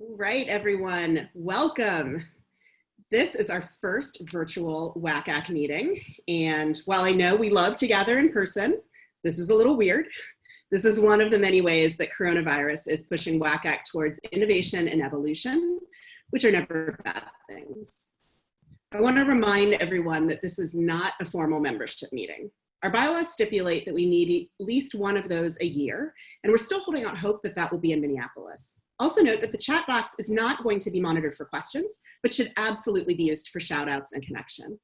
All right, everyone, welcome. This is our first virtual WACAC meeting, and while I know we love to gather in person, this is a little weird. This is one of the many ways that coronavirus is pushing WACAC towards innovation and evolution, which are never bad things. I want to remind everyone that this is not a formal membership meeting. Our bylaws stipulate that we need at least one of those a year, and we're still holding out hope that that will be in Minneapolis. Also note that the chat box is not going to be monitored for questions, but should absolutely be used for shout outs and connection.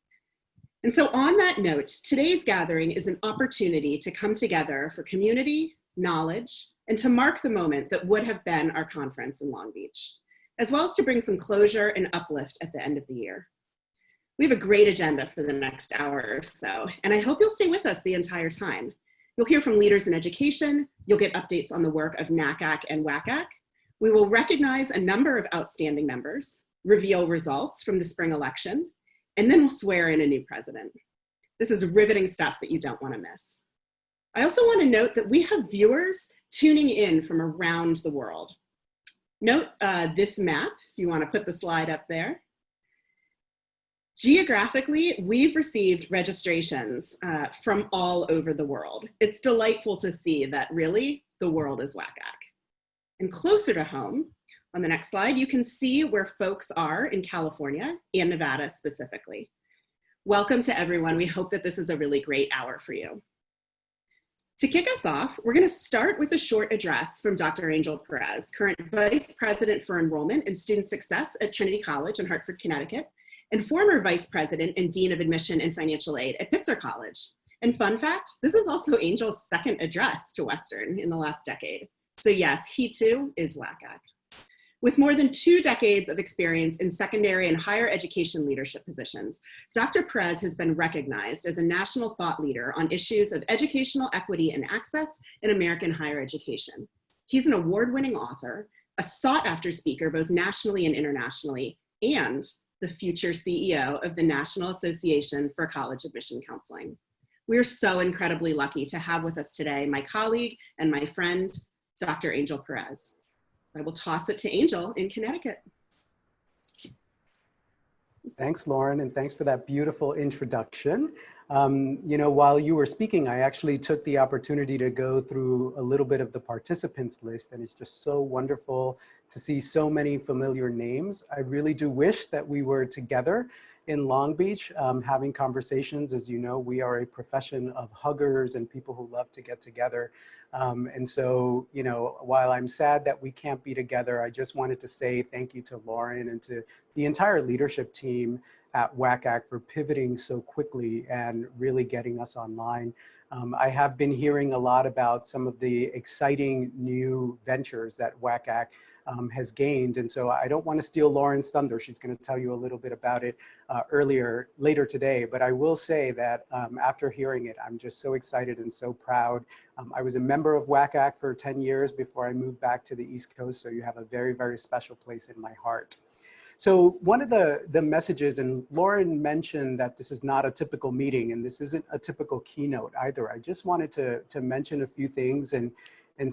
And so on that note, today's gathering is an opportunity to come together for community, knowledge, and to mark the moment that would have been our conference in Long Beach, as well as to bring some closure and uplift at the end of the year. We have a great agenda for the next hour or so, and I hope you'll stay with us the entire time. You'll hear from leaders in education, you'll get updates on the work of NACAC and WACAC. We will recognize a number of outstanding members, reveal results from the spring election, and then we'll swear in a new president. This is riveting stuff that you don't want to miss. I also want to note that we have viewers tuning in from around the world. Note this map, if you want to put the slide up there. Geographically, we've received registrations from all over the world. It's delightful to see that really the world is WACAC. And closer to home, on the next slide, you can see where folks are in California and Nevada specifically. Welcome to everyone. We hope that this is a really great hour for you. To kick us off, we're going to start with a short address from Dr. Angel Perez, current Vice President for Enrollment and Student Success at Trinity College in Hartford, Connecticut, and former Vice President and Dean of Admission and Financial Aid at Pitzer College. And fun fact, this is also Angel's second address to Western in the last decade. So yes, he too is WACAC. With more than 2 decades of experience in secondary and higher education leadership positions, Dr. Perez has been recognized as a national thought leader on issues of educational equity and access in American higher education. He's an award-winning author, a sought-after speaker both nationally and internationally, and the future CEO of the National Association for College Admission Counseling. We are so incredibly lucky to have with us today my colleague and my friend, Dr. Angel Perez. So I will toss it to Angel in Connecticut. Thanks, Lauren, and thanks for that beautiful introduction. You know, while you were speaking, I actually took the opportunity to go through a little bit of the participants list, and it's just so wonderful to see so many familiar names. I really do wish that we were together in Long Beach having conversations. As you know, we are a profession of huggers and people who love to get together. And so, you know, while I'm sad that we can't be together, I just wanted to say thank you to Lauren and to the entire leadership team at WACAC for pivoting so quickly and really getting us online. I have been hearing a lot about some of the exciting new ventures that WACAC has gained. And so I don't want to steal Lauren's thunder. She's going to tell you a little bit about it later today. But I will say that after hearing it, I'm just so excited and so proud. I was a member of WACAC for 10 years before I moved back to the East Coast. So you have a very, very special place in my heart. So one of the messages, and Lauren mentioned that this is not a typical meeting and this isn't a typical keynote either. I just wanted to mention a few things and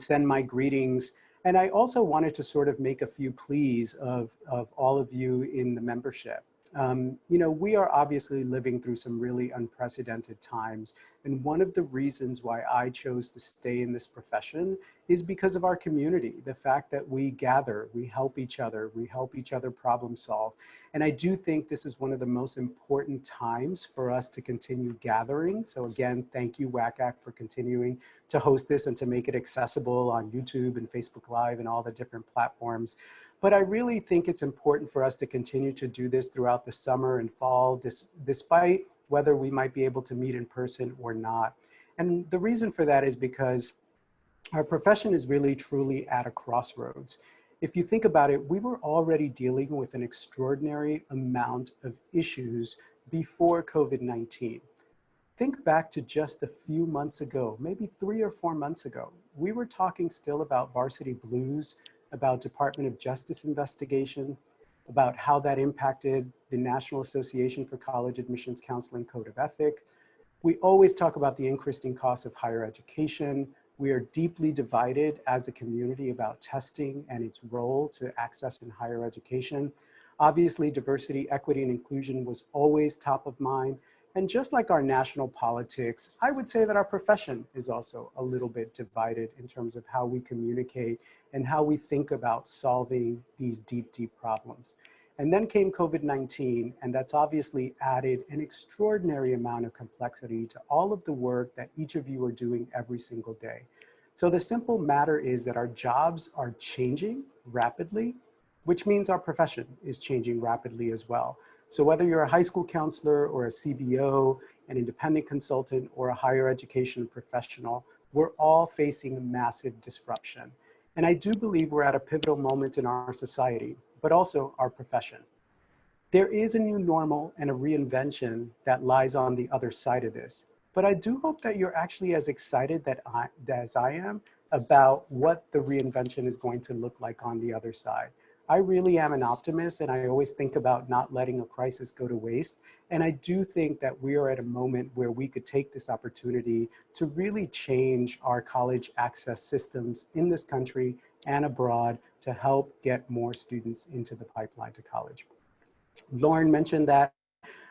send my greetings. And I also wanted to sort of make a few pleas of all of you in the membership. You know, we are obviously living through some really unprecedented times. And one of the reasons why I chose to stay in this profession is because of our community. The fact that we gather, we help each other problem solve. And I do think this is one of the most important times for us to continue gathering. So again, thank you WACAC for continuing to host this and to make it accessible on YouTube and Facebook Live and all the different platforms. But I really think it's important for us to continue to do this throughout the summer and fall, despite whether we might be able to meet in person or not. And the reason for that is because our profession is really truly at a crossroads. If you think about it, we were already dealing with an extraordinary amount of issues before COVID-19. Think back to just a few months ago, maybe 3 or 4 months ago. We were talking still about varsity blues, about Department of Justice investigation, about how that impacted the National Association for College Admissions Counseling Code of Ethics. We always talk about the increasing costs of higher education, We are deeply divided as a community about testing and its role to access in higher education. Obviously, diversity, equity, and inclusion was always top of mind. And just like our national politics, I would say that our profession is also a little bit divided in terms of how we communicate and how we think about solving these deep, deep problems. And then came COVID-19, and that's obviously added an extraordinary amount of complexity to all of the work that each of you are doing every single day. So the simple matter is that our jobs are changing rapidly, which means our profession is changing rapidly as well. So whether you're a high school counselor or a CBO, an independent consultant, or a higher education professional, we're all facing massive disruption. And I do believe we're at a pivotal moment in our society, but also our profession. There is a new normal and a reinvention that lies on the other side of this. But I do hope that you're actually as excited as I am about what the reinvention is going to look like on the other side. I really am an optimist, and I always think about not letting a crisis go to waste. And I do think that we are at a moment where we could take this opportunity to really change our college access systems in this country and abroad to help get more students into the pipeline to college. Lauren mentioned that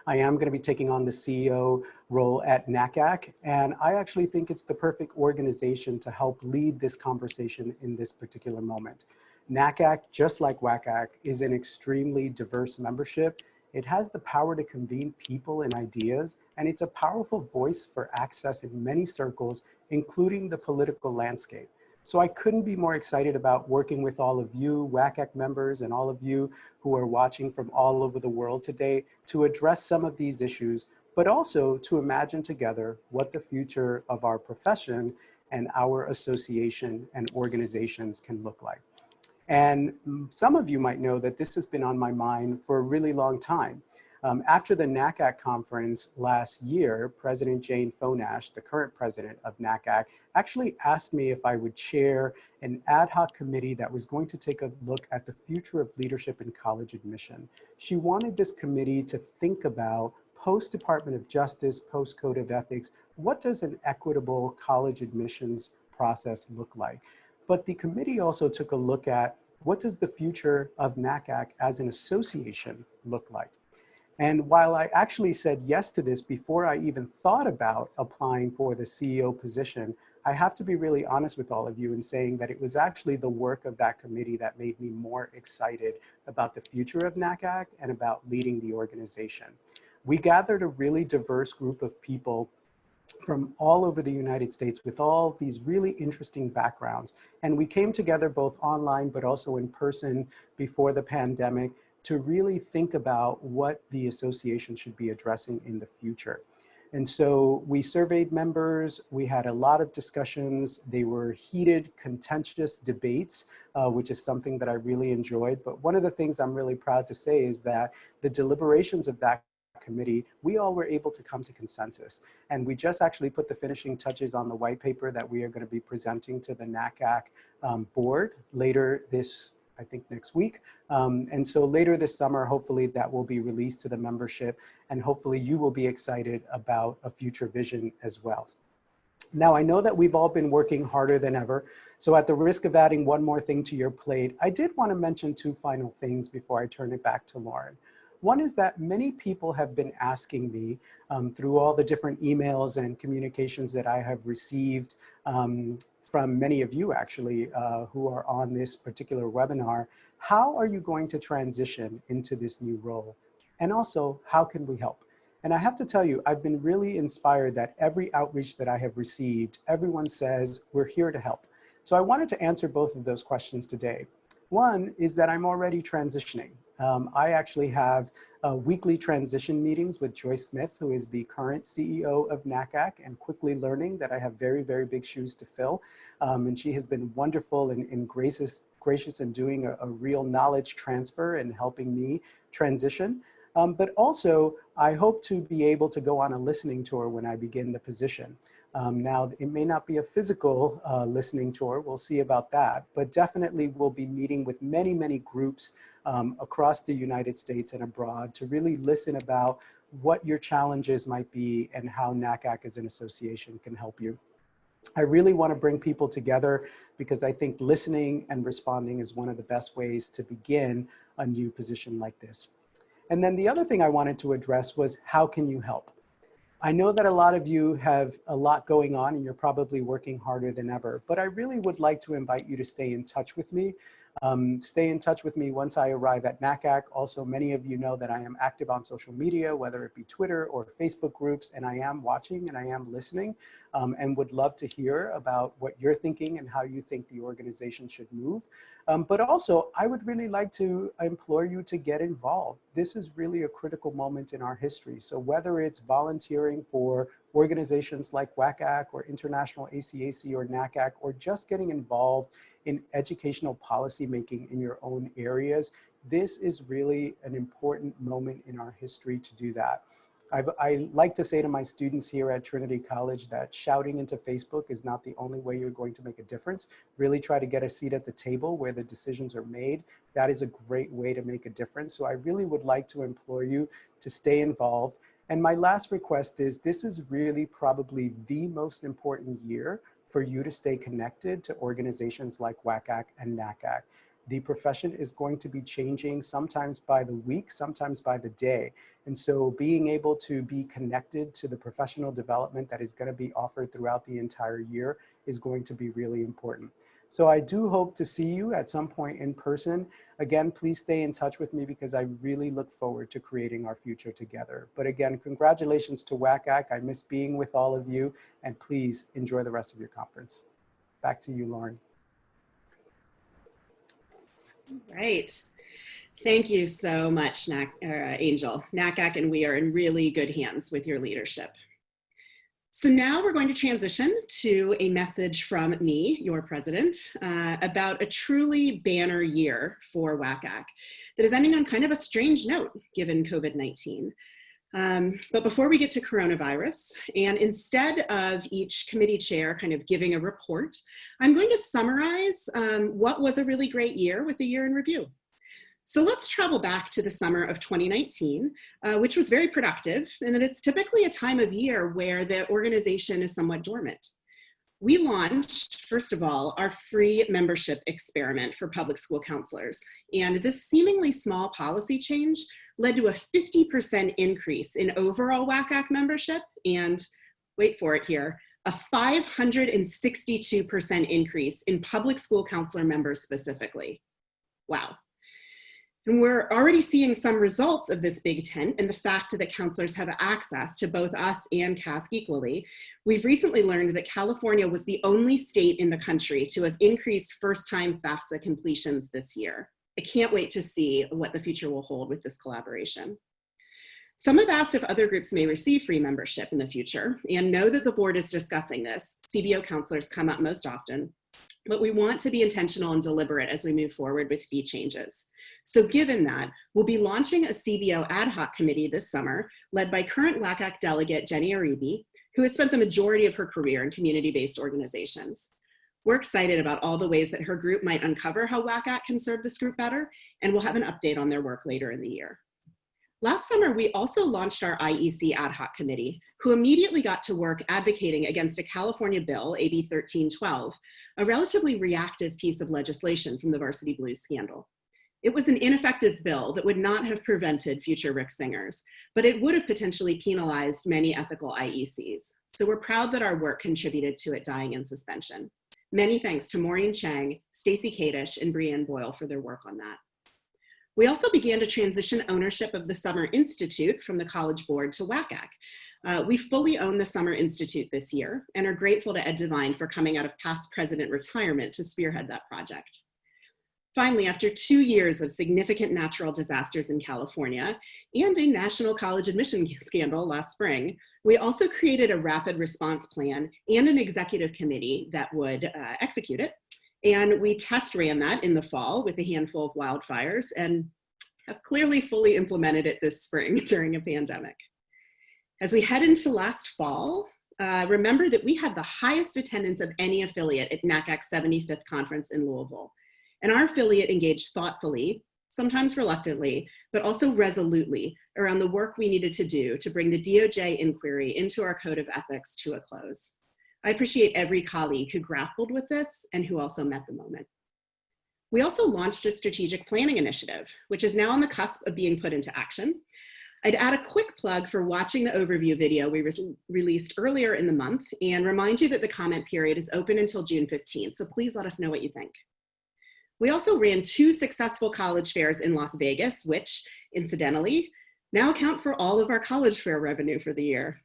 I am going to be taking on the CEO role at NACAC, and I actually think it's the perfect organization to help lead this conversation in this particular moment. NACAC, just like WACAC, is an extremely diverse membership. It has the power to convene people and ideas, and it's a powerful voice for access in many circles, including the political landscape. So I couldn't be more excited about working with all of you, WACAC members, and all of you who are watching from all over the world today to address some of these issues, but also to imagine together what the future of our profession and our association and organizations can look like. And some of you might know that this has been on my mind for a really long time. After the NACAC conference last year, President Jane Fonash, the current president of NACAC, actually asked me if I would chair an ad hoc committee that was going to take a look at the future of leadership in college admission. She wanted this committee to think about post-Department of Justice, post-Code of Ethics, what does an equitable college admissions process look like? But the committee also took a look at what does the future of NACAC as an association look like? And while I actually said yes to this before I even thought about applying for the CEO position, I have to be really honest with all of you in saying that it was actually the work of that committee that made me more excited about the future of NACAC and about leading the organization. We gathered a really diverse group of people from all over the United States with all these really interesting backgrounds. And we came together both online, but also in person before the pandemic to really think about what the association should be addressing in the future. And so we surveyed members, we had a lot of discussions, they were heated, contentious debates, which is something that I really enjoyed. But one of the things I'm really proud to say is that the deliberations of that committee, we all were able to come to consensus. And we just actually put the finishing touches on the white paper that we are going to be presenting to the NACAC board later this, I think next week. And so later this summer, hopefully that will be released to the membership, and hopefully you will be excited about a future vision as well. Now, I know that we've all been working harder than ever. So at the risk of adding one more thing to your plate, I did want to mention two final things before I turn it back to Lauren. One is that many people have been asking me through all the different emails and communications that I have received from many of you actually who are on this particular webinar, how are you going to transition into this new role? And also, how can we help? And I have to tell you, I've been really inspired that every outreach that I have received, everyone says, we're here to help. So I wanted to answer both of those questions today. One is that I'm already transitioning. I actually have weekly transition meetings with Joyce Smith, who is the current CEO of NACAC, and quickly learning that I have very, very big shoes to fill. And she has been wonderful and gracious in doing a real knowledge transfer and helping me transition. But also, I hope to be able to go on a listening tour when I begin the position. Now, it may not be a physical listening tour, we'll see about that, but definitely we'll be meeting with many, many groups across the United States and abroad to really listen about what your challenges might be and how NACAC as an association can help you. I really want to bring people together because I think listening and responding is one of the best ways to begin a new position like this. And then the other thing I wanted to address was, how can you help? I know that a lot of you have a lot going on and you're probably working harder than ever, but I really would like to invite you to stay in touch with me. Stay in touch with me once I arrive at NACAC. Also, many of you know that I am active on social media, whether it be Twitter or Facebook groups, and I am watching and I am listening, and would love to hear about what you're thinking and how you think the organization should move. But also, I would really like to implore you to get involved. This is really a critical moment in our history. So whether it's volunteering for organizations like WACAC or International ACAC or NACAC, or just getting involved in educational policy making in your own areas, this is really an important moment in our history to do that. I like to say to my students here at Trinity College that shouting into Facebook is not the only way you're going to make a difference. Really try to get a seat at the table where the decisions are made. That is a great way to make a difference. So I really would like to implore you to stay involved. And my last request is, this is really probably the most important year for you to stay connected to organizations like WACAC and NACAC. The profession is going to be changing, sometimes by the week, sometimes by the day. And so being able to be connected to the professional development that is going to be offered throughout the entire year is going to be really important. So I do hope to see you at some point in person. Again, please stay in touch with me because I really look forward to creating our future together. But again, congratulations to WACAC. I miss being with all of you, and please enjoy the rest of your conference. Back to you, Lauren. Right. Thank you so much, Angel. NACAC and we are in really good hands with your leadership. So now we're going to transition to a message from me, your president, about a truly banner year for WACAC that is ending on kind of a strange note given COVID-19. But before we get to coronavirus, and instead of each committee chair kind of giving a report, I'm going to summarize what was a really great year with the year in review. So let's travel back to the summer of 2019, which was very productive, and that it's typically a time of year where the organization is somewhat dormant. We launched, first of all, our free membership experiment for public school counselors. And this seemingly small policy change led to a 50% increase in overall WACAC membership and, wait for it here, a 562% increase in public school counselor members specifically. Wow. And we're already seeing some results of this big tent and the fact that counselors have access to both us and CASC equally. We've recently learned that California was the only state in the country to have increased first-time FAFSA completions this year. I can't wait to see what the future will hold with this collaboration. Some have asked if other groups may receive free membership in the future, and know that the board is discussing this. CBO counselors come up most often. But we want to be intentional and deliberate as we move forward with fee changes. So given that, we'll be launching a CBO ad hoc committee this summer, led by current WACAC delegate Jenny Aribi, who has spent the majority of her career in community-based organizations. We're excited about all the ways that her group might uncover how WACAC can serve this group better, and we'll have an update on their work later in the year. Last summer, we also launched our IEC ad hoc committee, who immediately got to work advocating against a California bill, AB 1312, a relatively reactive piece of legislation from the Varsity Blues scandal. It was an ineffective bill that would not have prevented future Rick Singers, but it would have potentially penalized many ethical IECs. So we're proud that our work contributed to it dying in suspension. Many thanks to Maureen Chang, Stacy Kadish, and Brianne Boyle for their work on that. We also began to transition ownership of the Summer Institute from the College Board to WACAC. We fully own the Summer Institute this year and are grateful to Ed Devine for coming out of past president retirement to spearhead that project. Finally, after 2 years of significant natural disasters in California and a national college admission scandal last spring, we also created a rapid response plan and an executive committee that would execute it. And we test ran that in the fall with a handful of wildfires and have clearly fully implemented it this spring during a pandemic. As we head into last fall, remember that we had the highest attendance of any affiliate at NACAC's 75th conference in Louisville. And our affiliate engaged thoughtfully, sometimes reluctantly, but also resolutely around the work we needed to do to bring the DOJ inquiry into our code of ethics to a close. I appreciate every colleague who grappled with this and who also met the moment. We also launched a strategic planning initiative, which is now on the cusp of being put into action. I'd add a quick plug for watching the overview video we released earlier in the month and remind you that the comment period is open until June 15th, so please let us know what you think. We also ran 2 successful college fairs in Las Vegas, which, incidentally, now account for all of our college fair revenue for the year.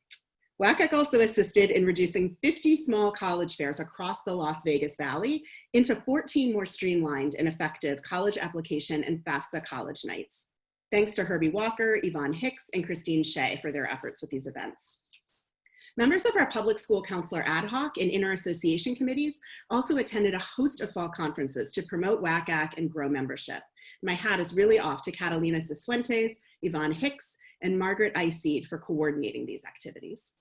WACAC also assisted in reducing 50 small college fairs across the Las Vegas Valley into 14 more streamlined and effective college application and FAFSA college nights. Thanks to Herbie Walker, Yvonne Hicks, and Christine Shea for their efforts with these events. Members of our public school counselor ad hoc and inter-association committees also attended a host of fall conferences to promote WACAC and grow membership. My hat is really off to Catalina Cifuentes, Yvonne Hicks, and Margaret Iseed for coordinating these activities.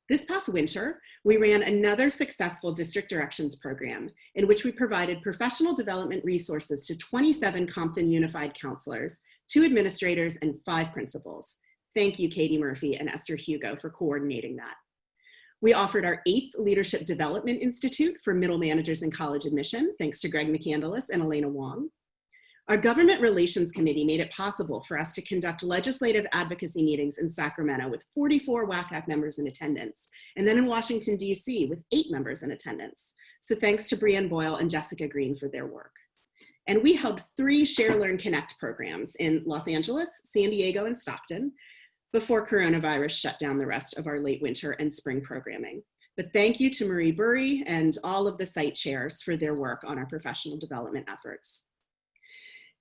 This past winter, we ran another successful district directions program in which we provided professional development resources to 27 Compton Unified counselors, 2 administrators, and 5 principals. Thank you, Katie Murphy and Esther Hugo, for coordinating that. We offered our 8th Leadership Development Institute for middle managers in college admission, thanks to Greg McCandless and Elena Wong. Our Government Relations Committee made it possible for us to conduct legislative advocacy meetings in Sacramento with 44 WACAC members in attendance, and then in Washington, D.C. with 8 members in attendance. So thanks to Brianne Boyle and Jessica Green for their work. And we held 3 Share, Learn, Connect programs in Los Angeles, San Diego, and Stockton before coronavirus shut down the rest of our late winter and spring programming. But thank you to Marie Burry and all of the site chairs for their work on our professional development efforts.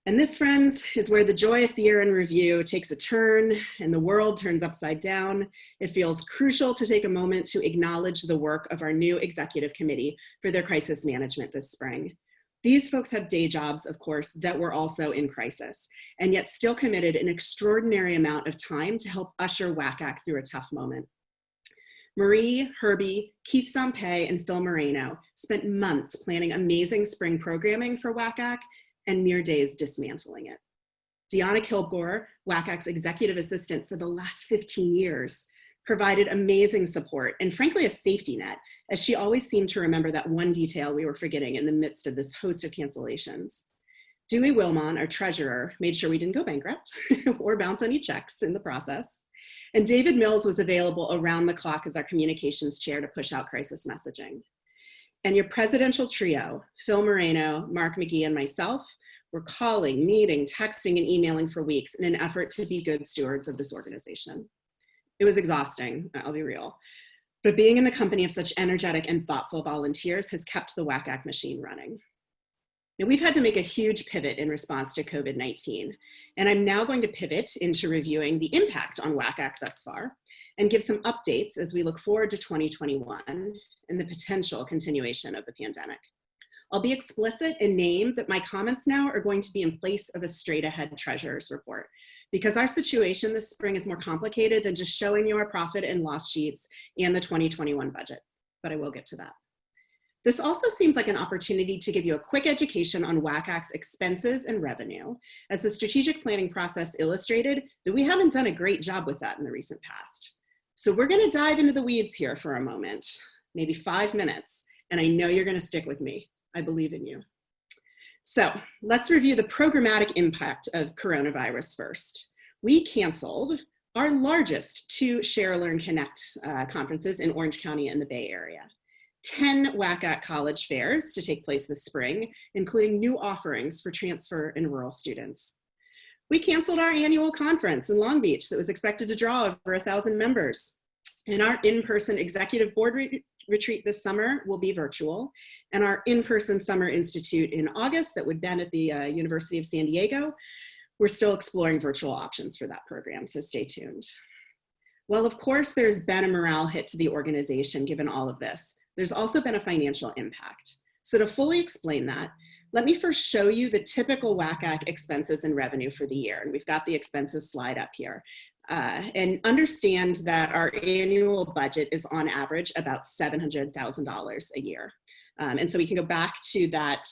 And this, friends, is where the joyous year in review takes a turn and the world turns upside down. It feels crucial to take a moment to acknowledge the work of our new executive committee for their crisis management this spring. These folks have day jobs, of course, that were also in crisis, and yet still committed an extraordinary amount of time to help usher WACAC through a tough moment. Marie, Herbie, Keith Sampay, and Phil Moreno spent months planning amazing spring programming for WACAC and mere days dismantling it. Deanna Kilgore, WACAC's executive assistant for the last 15 years, provided amazing support and frankly a safety net, as she always seemed to remember that one detail we were forgetting in the midst of this host of cancellations. Dewey Wilmon, our treasurer, made sure we didn't go bankrupt or bounce any checks in the process. And David Mills was available around the clock as our communications chair to push out crisis messaging. And your presidential trio, Phil Moreno, Mark McGee, and myself, were calling, meeting, texting, and emailing for weeks in an effort to be good stewards of this organization. It was exhausting, I'll be real. But being in the company of such energetic and thoughtful volunteers has kept the WACAC machine running. Now, we've had to make a huge pivot in response to COVID-19, and I'm now going to pivot into reviewing the impact on WACAC thus far and give some updates as we look forward to 2021 and the potential continuation of the pandemic. I'll be explicit and name that my comments now are going to be in place of a straight ahead treasurer's report, because our situation this spring is more complicated than just showing you our profit and loss sheets and the 2021 budget, but I will get to that. This also seems like an opportunity to give you a quick education on WACAC's expenses and revenue, as the strategic planning process illustrated that we haven't done a great job with that in the recent past. So we're gonna dive into the weeds here for a moment, maybe 5 minutes, and I know you're gonna stick with me. I believe in you. So let's review the programmatic impact of coronavirus first. We canceled our largest 2 Share, Learn, Connect conferences in Orange County and the Bay Area. 10 WACAC college fairs to take place this spring, including new offerings for transfer and rural students. We canceled our annual conference in Long Beach that was expected to draw over 1,000 members. And our in-person executive board retreat this summer will be virtual. And our in-person summer institute in August that would be at the University of San Diego, we're still exploring virtual options for that program, so stay tuned. Well, of course, there's been a morale hit to the organization given all of this. There's also been a financial impact. So to fully explain that, let me first show you the typical WACAC expenses and revenue for the year. And we've got the expenses slide up here. And understand that our annual budget is on average about $700,000 a year. And so we can go back to that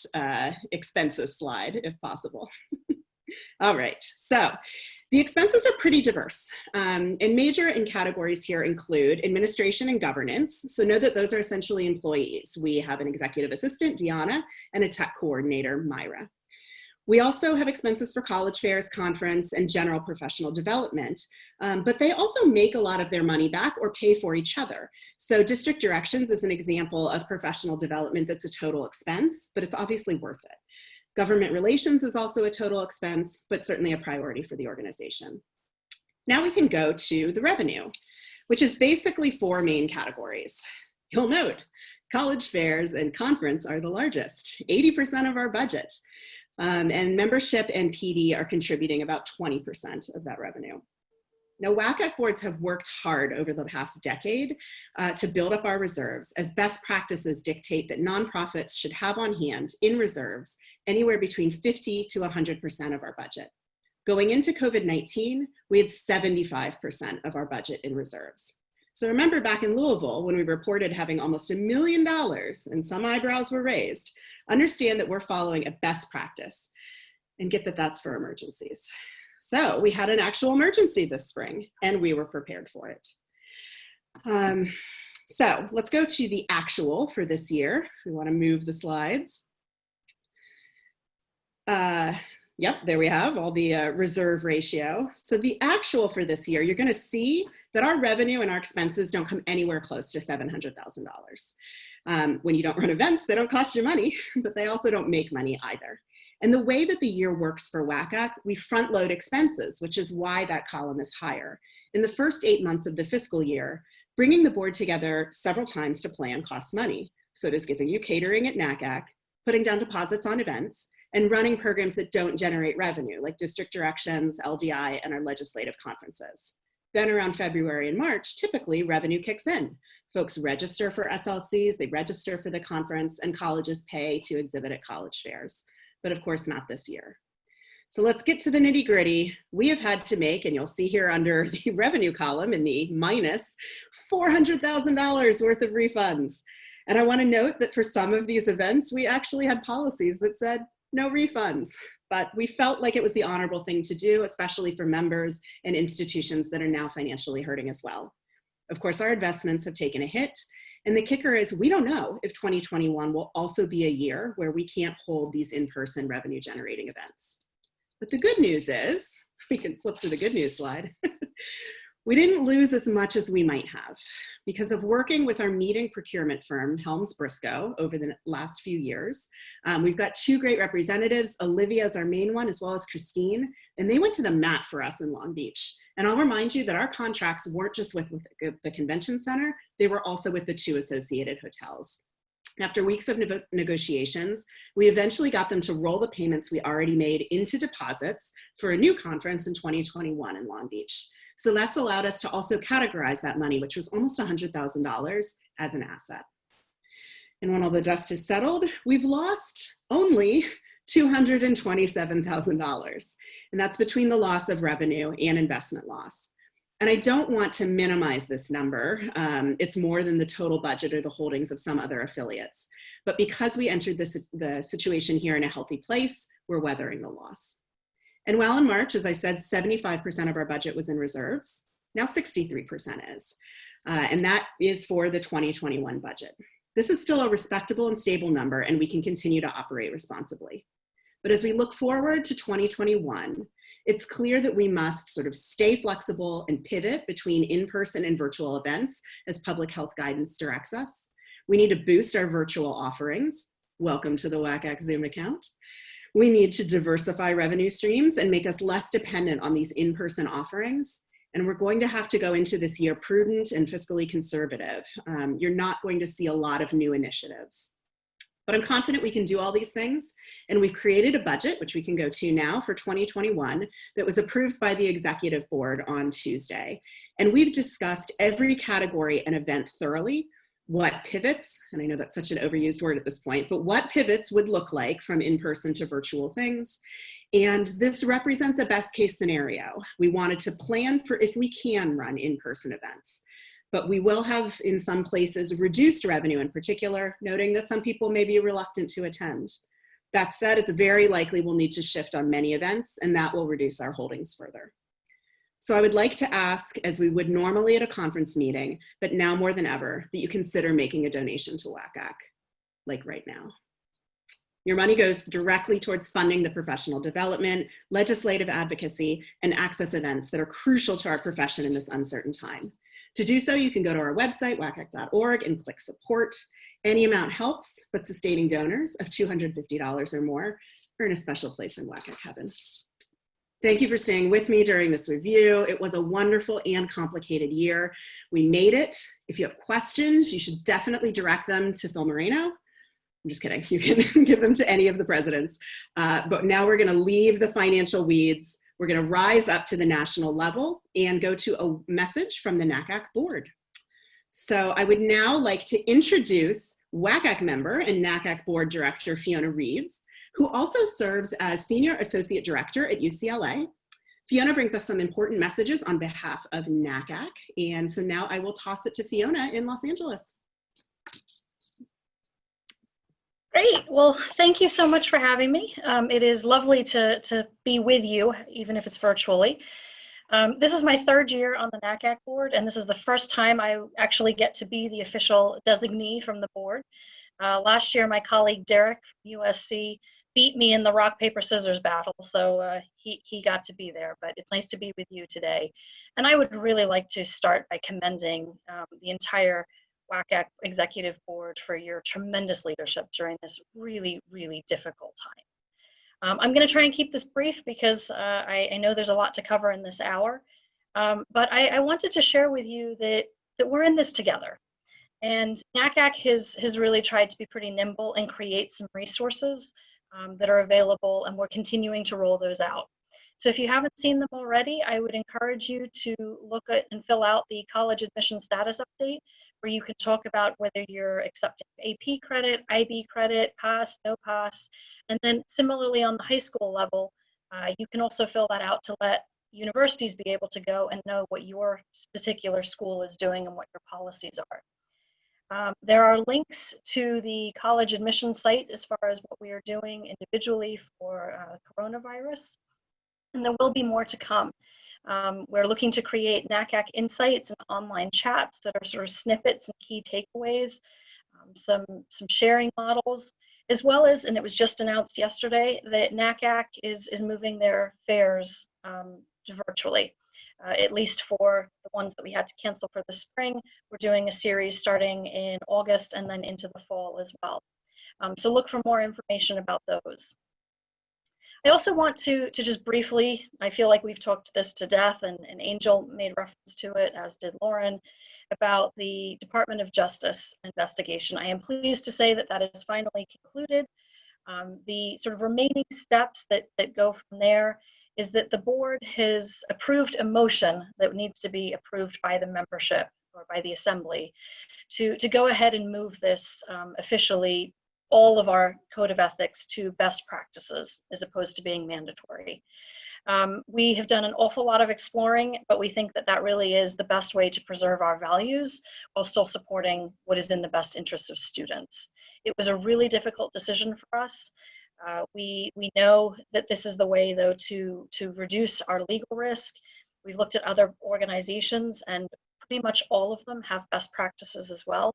expenses slide if possible. All right, so The expenses are pretty diverse, and major in categories here include administration and governance. So know that those are essentially employees. We have an executive assistant, Deanna, and a tech coordinator, Myra. We also have expenses for college fairs, conference, and general professional development, but they also make a lot of their money back or pay for each other. So district directions is an example of professional development that's a total expense, but it's obviously worth it. Government relations is also a total expense, but certainly a priority for the organization. Now we can go to the revenue, which is basically four main categories. You'll note, college fairs and conference are the largest, 80% of our budget. And membership and PD are contributing about 20% of that revenue. Now, WACAC boards have worked hard over the past decade to build up our reserves, as best practices dictate that nonprofits should have on hand in reserves anywhere between 50 to 100% of our budget. Going into COVID-19, we had 75% of our budget in reserves. So remember back in Louisville, when we reported having almost $1 million and some eyebrows were raised, understand that we're following a best practice and get that that's for emergencies. So we had an actual emergency this spring and we were prepared for it. So let's go to the actual for this year. We want to move the slides. Yep, there we have all the reserve ratio. So the actual for this year, you're going to see that our revenue and our expenses don't come anywhere close to $700,000. When you don't run events, they don't cost you money, but they also don't make money either. And the way that the year works for WACAC, we front load expenses, which is why that column is higher. In the first 8 months of the fiscal year, bringing the board together several times to plan costs money. So does giving you catering at NACAC, putting down deposits on events, and running programs that don't generate revenue, like district directions, LDI, and our legislative conferences. Then around February and March, typically revenue kicks in. Folks register for SLCs, they register for the conference, and colleges pay to exhibit at college fairs. But of course, not this year. So let's get to the nitty gritty. We have had to make, and you'll see here under the revenue column in the minus, $400,000 worth of refunds. And I want to note that for some of these events, we actually had policies that said, no refunds, but we felt like it was the honorable thing to do, especially for members and institutions that are now financially hurting as well. Of course, our investments have taken a hit, and the kicker is we don't know if 2021 will also be a year where we can't hold these in-person revenue generating events. But the good news is, we can flip to the good news slide, we didn't lose as much as we might have. Because of working with our meeting procurement firm, Helms Briscoe, over the last few years. We've got two great representatives, Olivia is our main one, as well as Christine, and they went to the mat for us in Long Beach. And I'll remind you that our contracts weren't just with the convention center, they were also with the two associated hotels. After weeks of negotiations, we eventually got them to roll the payments we already made into deposits for a new conference in 2021 in Long Beach. So that's allowed us to also categorize that money, which was almost $100,000, as an asset. And when all the dust is settled, we've lost only $227,000. And that's between the loss of revenue and investment loss. And I don't want to minimize this number. It's more than the total budget or the holdings of some other affiliates. But because we entered the situation here in a healthy place, we're weathering the loss. And while in March, as I said, 75% of our budget was in reserves, now 63% is. And that is for the 2021 budget. This is still a respectable and stable number, and we can continue to operate responsibly. But as we look forward to 2021, it's clear that we must sort of stay flexible and pivot between in-person and virtual events as public health guidance directs us. We need to boost our virtual offerings. Welcome to the WACAC Zoom account. We need to diversify revenue streams and make us less dependent on these in-person offerings. And we're going to have to go into this year prudent and fiscally conservative. You're not going to see a lot of new initiatives. But I'm confident we can do all these things. And we've created a budget, which we can go to now for 2021, that was approved by the executive board on Tuesday. And we've discussed every category and event thoroughly, what pivots, and I know that's such an overused word at this point, but what pivots would look like from in-person to virtual things. And this represents a best case scenario. We wanted to plan for if we can run in-person events, but we will have in some places reduced revenue in particular, noting that some people may be reluctant to attend. That said, it's very likely we'll need to shift on many events, and that will reduce our holdings further. So I would like to ask, as we would normally at a conference meeting, but now more than ever, that you consider making a donation to WACAC, like right now. Your money goes directly towards funding the professional development, legislative advocacy, and access events that are crucial to our profession in this uncertain time. To do so, you can go to our website, wacac.org, and click support. Any amount helps, but sustaining donors of $250 or more earn a special place in WACAC heaven. Thank you for staying with me during this review. It was a wonderful and complicated year. We made it. If you have questions, you should definitely direct them to Phil Moreno. I'm just kidding. You can give them to any of the presidents. But now we're going to leave the financial weeds. We're going to rise up to the national level and go to a message from the NACAC board. So I would now like to introduce WACAC member and NACAC board director Fiona Reeves, who also serves as Senior Associate Director at UCLA. Fiona brings us some important messages on behalf of NACAC. And so now I will toss it to Fiona in Los Angeles. Great. Well, thank you so much for having me. It is lovely to be with you, even if it's virtually. This is my third year on the NACAC board, and this is the first time I actually get to be the official designee from the board. Last year, my colleague Derek from USC beat me in the rock, paper, scissors battle, so he got to be there, but it's nice to be with you today. And I would really like to start by commending the entire WACAC Executive Board for your tremendous leadership during this really, really difficult time. I'm going to try and keep this brief because I know there's a lot to cover in this hour, but I wanted to share with you that we're in this together. And NACAC has really tried to be pretty nimble and create some resources that are available, and we're continuing to roll those out. So if you haven't seen them already, I would encourage you to look at and fill out the college admission status update, where you can talk about whether you're accepting AP credit, IB credit, pass, no pass. And then similarly on the high school level, you can also fill that out to let universities be able to go and know what your particular school is doing and what your policies are. There are links to the college admission site as far as what we are doing individually for coronavirus. And there will be more to come. We're looking to create NACAC insights and online chats that are sort of snippets and key takeaways, some sharing models, as well as, and it was just announced yesterday, that NACAC is moving their fairs virtually, at least for the ones that we had to cancel for the spring. We're doing a series starting in August and then into the fall as well. So look for more information about those. I also want to just briefly, I feel like we've talked this to death, and Angel made reference to it, as did Lauren, about the Department of Justice investigation. I am pleased to say that that is finally concluded. The sort of remaining steps that go from there is that the board has approved a motion that needs to be approved by the membership or by the assembly to go ahead and move this officially, all of our code of ethics, to best practices as opposed to being mandatory. We have done an awful lot of exploring, but we think that that really is the best way to preserve our values while still supporting what is in the best interest of students. It was a really difficult decision for us. We know that this is the way, though, to reduce our legal risk. We've looked at other organizations, and pretty much all of them have best practices as well.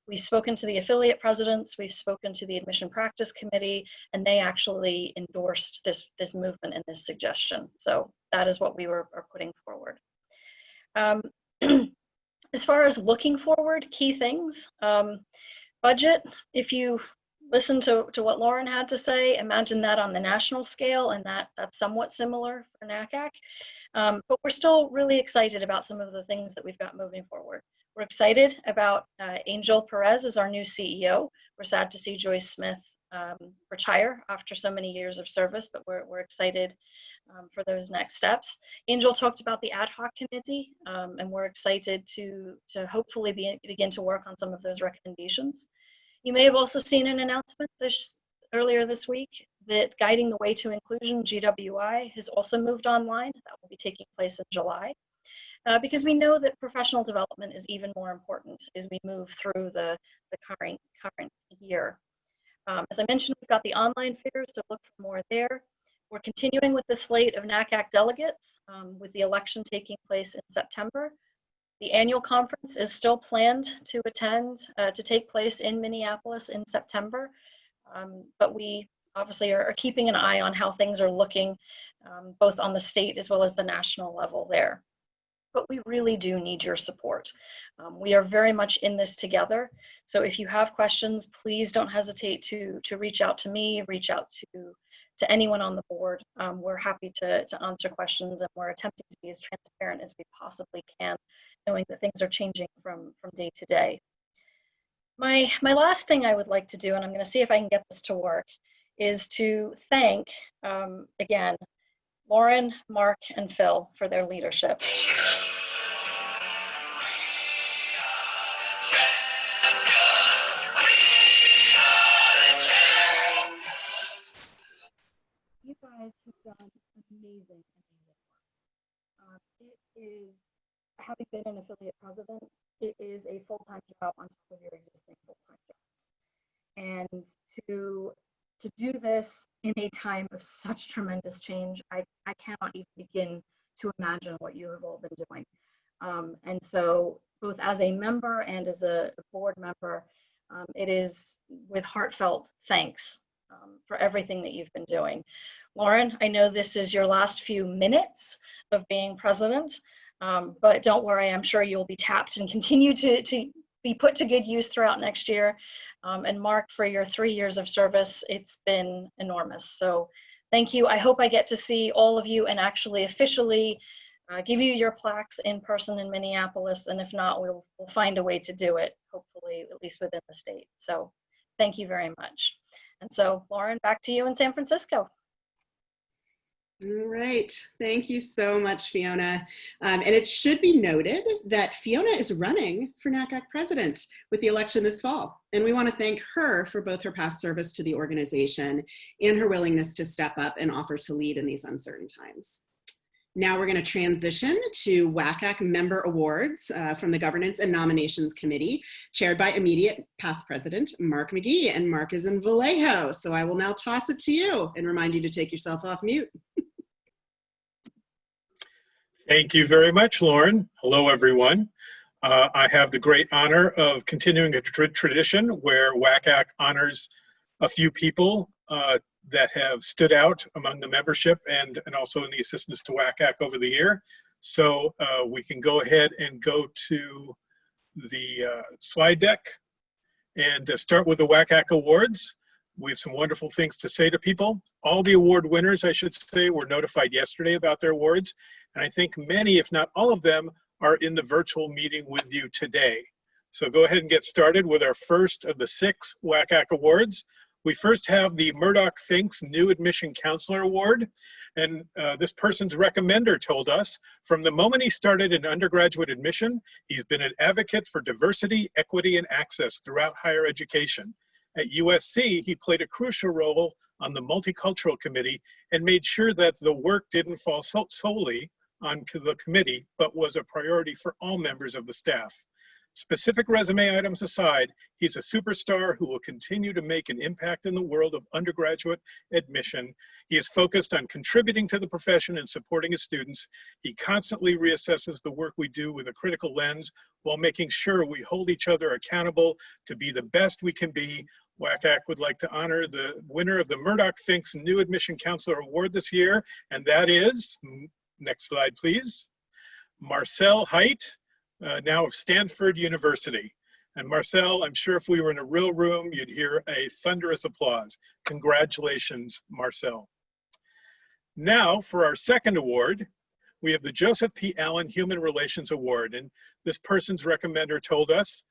We've spoken to the affiliate presidents, we've spoken to the admission practice committee, and they actually endorsed this movement and this suggestion. So that is what we are putting forward. As far as looking forward, key things, budget, if you listen to what Lauren had to say, imagine that on the national scale, and that's somewhat similar for NACAC. But we're still really excited about some of the things that we've got moving forward. We're excited about Angel Perez as our new CEO. We're sad to see Joyce Smith retire after so many years of service, but we're excited for those next steps. Angel talked about the ad hoc committee, and we're excited to hopefully begin to work on some of those recommendations. You may have also seen an announcement earlier this week that Guiding the Way to Inclusion, GWI, has also moved online. That will be taking place in July. Because we know that professional development is even more important as we move through the current year. As I mentioned, we've got the online fairs, so look for more there. We're continuing with the slate of NACAC delegates with the election taking place in September. The annual conference is still planned to take place in Minneapolis in September, but we obviously are keeping an eye on how things are looking, both on the state as well as the national level there. But we really do need your support. We are very much in this together. So if you have questions, please don't hesitate to reach out to me, reach out to anyone on the board. We're happy to answer questions, and we're attempting to be as transparent as we possibly can, knowing that things are changing from day to day. My last thing I would like to do, and I'm going to see if I can get this to work, is to thank, again, Lauren, Mark, and Phil for their leadership. You guys have done amazing work. It is, having been an affiliate president, it is a full-time job on top of your existing full-time jobs. And to do this in a time of such tremendous change, I cannot even begin to imagine what you have all been doing. And so both as a member and as a board member, it is with heartfelt thanks for everything that you've been doing. Lauren, I know this is your last few minutes of being president, but don't worry, I'm sure you'll be tapped and continue to be put to good use throughout next year. And Mark, for your 3 years of service, it's been enormous. So thank you. I hope I get to see all of you and actually officially give you your plaques in person in Minneapolis. And if not, we'll find a way to do it, hopefully, at least within the state. So thank you very much. And so, Lauren, back to you in San Francisco. All right, thank you so much, Fiona. And it should be noted that Fiona is running for NACAC president with the election this fall. And we want to thank her for both her past service to the organization and her willingness to step up and offer to lead in these uncertain times. Now we're going to transition to WACAC Member Awards from the Governance and Nominations Committee, chaired by immediate past president, Mark McGee, and Mark is in Vallejo. So I will now toss it to you and remind you to take yourself off mute. Thank you very much, Lauren. Hello, everyone. I have the great honor of continuing a tradition where WACAC honors a few people that have stood out among the membership and also in the assistance to WACAC over the year. So we can go ahead and go to the slide deck and start with the WACAC Awards. We have some wonderful things to say to people. All the award winners, I should say, were notified yesterday about their awards. And I think many, if not all of them, are in the virtual meeting with you today. So go ahead and get started with our first of the 6 WACAC Awards. We first have the Murdoch Finks New Admission Counselor Award. And this person's recommender told us, from the moment he started in undergraduate admission, he's been an advocate for diversity, equity, and access throughout higher education. At USC, he played a crucial role on the Multicultural Committee and made sure that the work didn't fall solely on the committee, but was a priority for all members of the staff. Specific resume items aside, he's a superstar who will continue to make an impact in the world of undergraduate admission. He is focused on contributing to the profession and supporting his students. He constantly reassesses the work we do with a critical lens while making sure we hold each other accountable to be the best we can be. WACAC would like to honor the winner of the Murdoch Finks New Admission Counselor Award this year, and that is, next slide please, Marcel Height, now of Stanford University. And Marcel, I'm sure if we were in a real room, you'd hear a thunderous applause. Congratulations, Marcel. Now for our second award, we have the Joseph P. Allen Human Relations Award. And this person's recommender told us,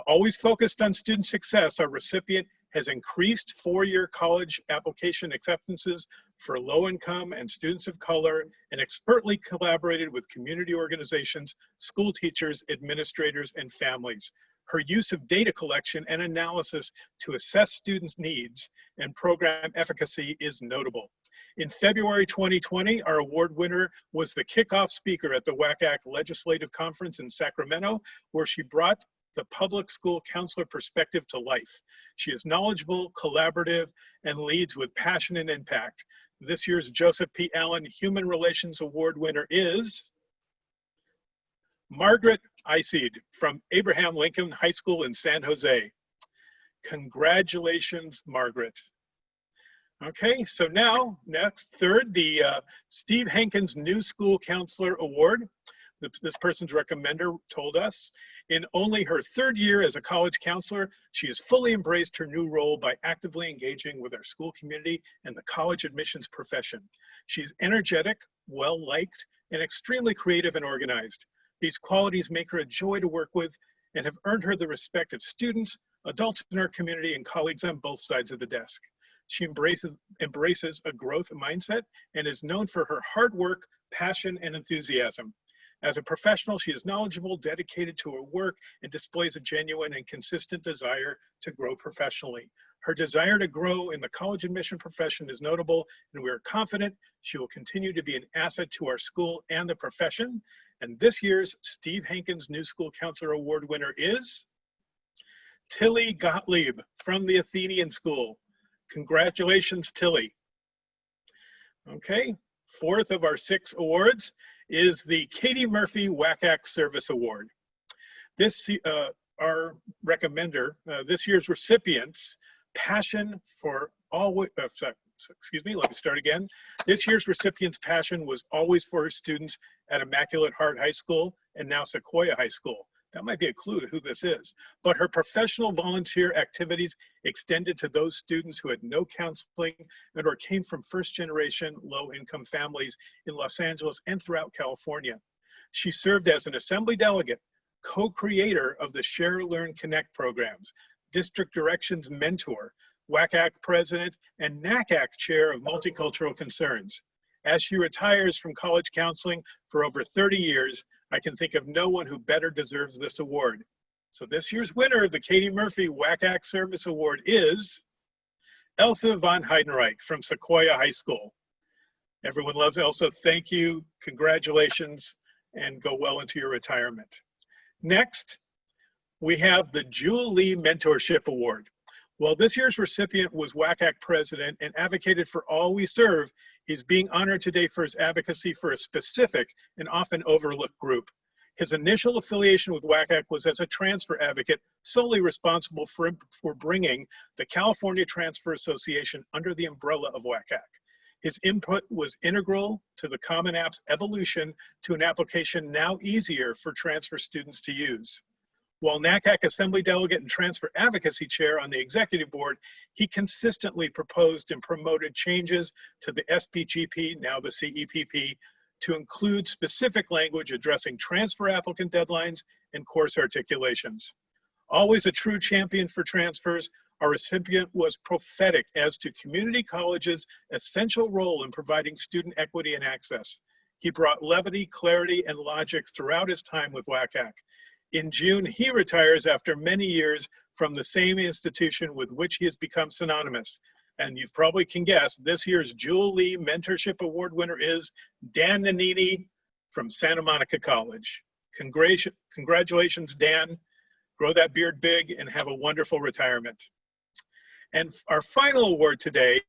always focused on student success, our recipient has increased 4-year college application acceptances for low-income and students of color, and expertly collaborated with community organizations, school teachers, administrators, and families. Her use of data collection and analysis to assess students' needs and program efficacy is notable. In February 2020, our award winner was the kickoff speaker at the WACAC Legislative Conference in Sacramento, where she brought the public school counselor perspective to life. She is knowledgeable, collaborative, and leads with passion and impact. This year's Joseph P. Allen Human Relations Award winner is Margaret Iseed from Abraham Lincoln High School in San Jose. Congratulations, Margaret. Okay, so now, next, third, the Steve Hankins New School Counselor Award. This person's recommender told us, in only her third year as a college counselor, she has fully embraced her new role by actively engaging with our school community and the college admissions profession. She's energetic, well-liked, and extremely creative and organized. These qualities make her a joy to work with and have earned her the respect of students, adults in our community, and colleagues on both sides of the desk. She embraces a growth mindset and is known for her hard work, passion, and enthusiasm. As a professional, she is knowledgeable, dedicated to her work, and displays a genuine and consistent desire to grow professionally. Her desire to grow in the college admission profession is notable, and we are confident she will continue to be an asset to our school and the profession. And this year's Steve Hankins New School Counselor Award winner is Tilly Gottlieb from the Athenian School. Congratulations, Tilly. Okay, fourth of our 6 awards is the Katie Murphy WACAC Service Award. This, our recommender, this year's recipients' passion for excuse me, let me start again. This year's recipient's passion was always for her students at Immaculate Heart High School and now Sequoia High School. That might be a clue to who this is. But her professional volunteer activities extended to those students who had no counseling and or came from first-generation low-income families in Los Angeles and throughout California. She served as an assembly delegate, co-creator of the Share, Learn, Connect programs, district directions mentor, WACAC president, and NACAC chair of multicultural concerns. As she retires from college counseling for over 30 years, I can think of no one who better deserves this award. So this year's winner of the Katie Murphy WACAC Service Award is Elsa von Heidenreich from Sequoia High School. Everyone loves Elsa. Thank you, congratulations, and go well into your retirement. Next, we have the Jewel Lee Mentorship Award. While this year's recipient was WACAC president and advocated for all we serve, he's being honored today for his advocacy for a specific and often overlooked group. His initial affiliation with WACAC was as a transfer advocate, solely responsible for bringing the California Transfer Association under the umbrella of WACAC. His input was integral to the Common App's evolution to an application now easier for transfer students to use. While NACAC Assembly Delegate and Transfer Advocacy Chair on the Executive Board, he consistently proposed and promoted changes to the SPGP, now the CEPP, to include specific language addressing transfer applicant deadlines and course articulations. Always a true champion for transfers, our recipient was prophetic as to community colleges' essential role in providing student equity and access. He brought levity, clarity, and logic throughout his time with WACAC. In June, he retires after many years from the same institution with which he has become synonymous. And you probably can guess, this year's Jewel Lee Mentorship Award winner is Dan Nannini from Santa Monica College. Congratulations, Dan. Grow that beard big and have a wonderful retirement. And our final award today